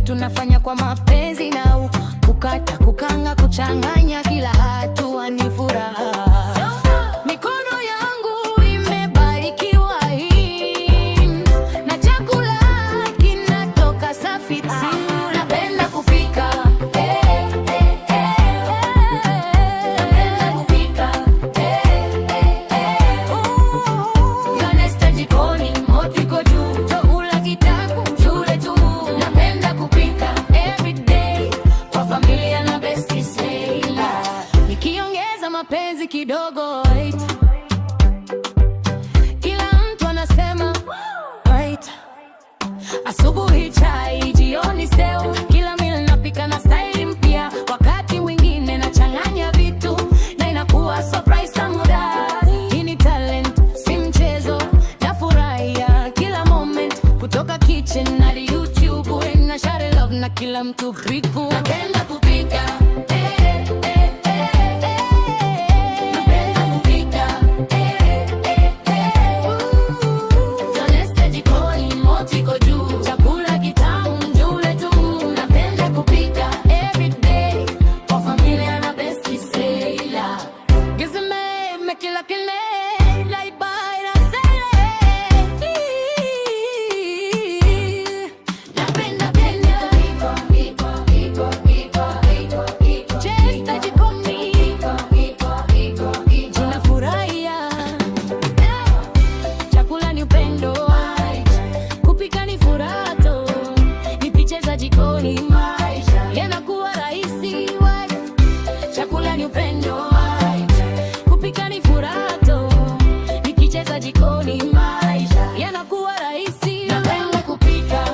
Tunafanya kwa mapenzi na kukata, kukanga, kuchanganya, kila hatua ni furaha. Mikono yangu imebarikiwa hii na chakula kinatoka safi. Napenda kupika, napenda kupika, Jonesta jikoni, moto iko juu, chakula kitamu tule tu. Napenda kupika everyday kwa familia na best seller. Nikiongeza mapenzi kidogo, wait, kila mtu anasema wait. Asubuhi chai, jioni stew, kila meal napika na style mpya. Wakati mwingine nachanganya vitu na inakuwa surprise tamu. Hii ni talent, si mchezo. Nafurahia kila moment, kutoka kitchen hadi YouTube, na share love na kila mtu big boom. Napenda kupika, napenda kupika, Jonesta jikoni, moto iko juu, chakula kitamu tule tu. Napenda kupika everyday kwa familia na best seller. Gizime mekila kile like by na sele. Napenda Jonesta jikoni, tunafurahia. Chakula ni upendo, kupika ni furaha tu. Ni picha za jikoni, yanakuwa rahisi. Chakula ni upendo, kupika ni furaha tu. Ni picha za jikoni, yanakuwa rahisi. Napenda kupika,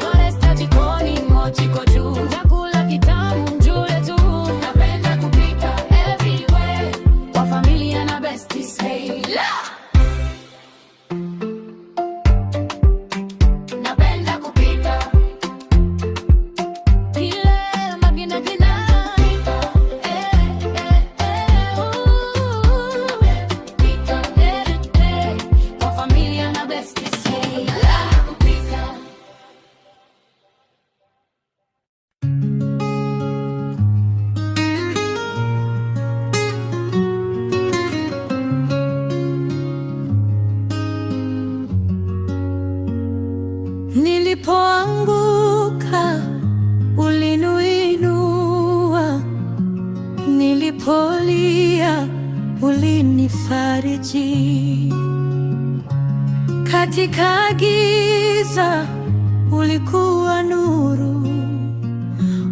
Jonesta jikoni, moto iko juu, chakula kitamu tule tu. Napenda kupika everywhere kwa familia na best seller. Napenda kupika kile magina gina, kwa familia na best seller. Kupika nilipoanguka uliniinua, nilipolia ulinifariji, katika giza ulikuwa nuru.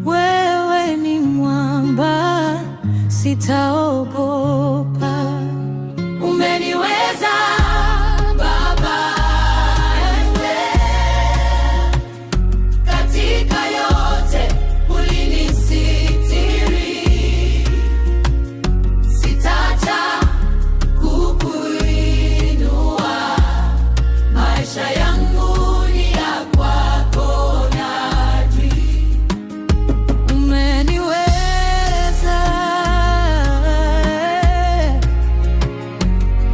Wewe ni mwamba, sitaogopa. Umeniweza Baba, katika yote ulinisitiri. Sitaacha kukuinua, maisha yangu ni ya kwako najui. Umeniweza,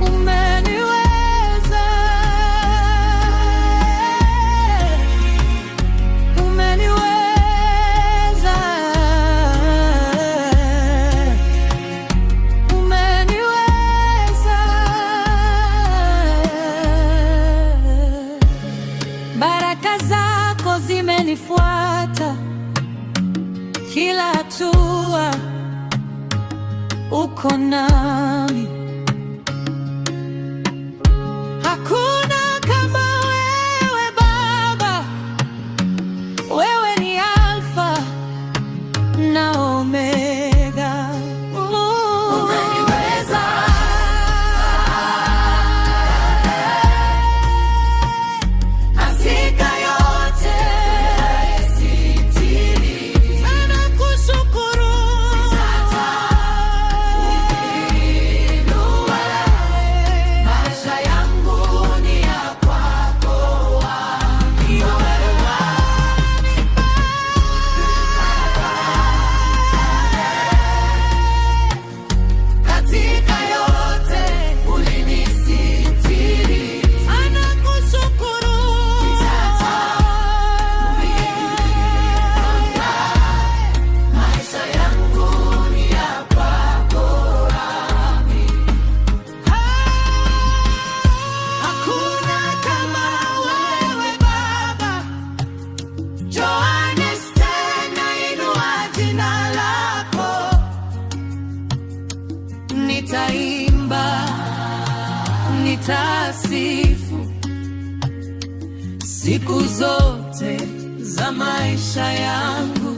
umeniweza, umeniweza, umeniweza. Baraka zako zimenifuata kila hatua, uko nami. Hakuna kama wewe Baba, wewe ni Alfa na Omega. Umeniweza nitasifu siku zote za maisha yangu.